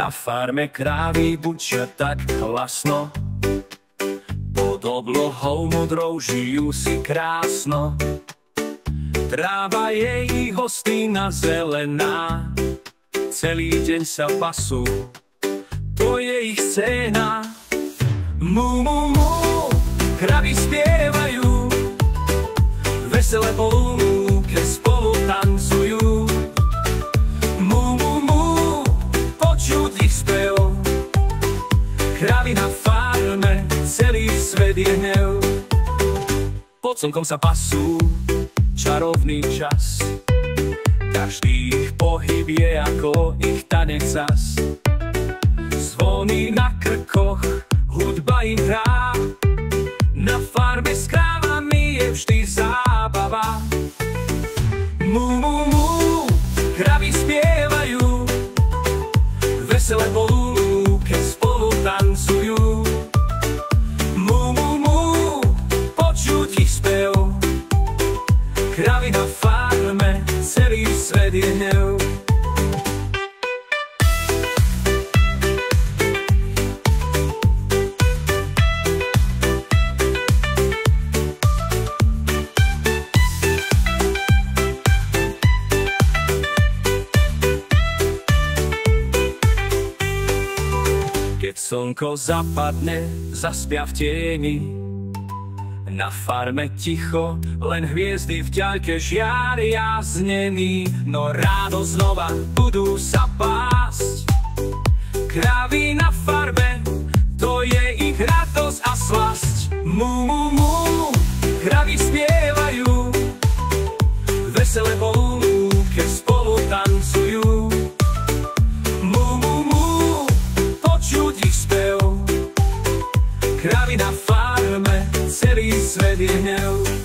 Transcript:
Na farme krávy bučia tak hlasno, pod oblohou modrou žijú si krásno. Tráva je ich hostina zelená, celý deň sa pasú, to je ich scéna. Mu, mu, mu, kravy spievajú, vesele po lúke spolu tancujú. Mu, mu, mu, počuť ich spev, kravy na farme, celý svet je hnev. Pod slnkom sa pasú, čarovný čas, každý ich pohyb je ako ich tanec zas. Zvony na krkoch, hudba im hrá, na farme s krávami je vždy zábava. Mu, mu, mu, kravy spievajú, vesele po lúke spolu tancujú. Mu, mu, mu, počuť ich spev, kravy na farme, celý svet je hnev. Keď slnko zapadne, zaspia v tieni, na farme ticho, len hviezdy v ďalke žiaria znení. No ráno znova budú sa pásť, krávy na farme, to je ich radosť a slasť. Mu, mu, mu, kravy spievajú, vesele po lúke spolu tancujú. Mu, mu, mu, počuť ich spev, kravy na farme, celý svet je hnev.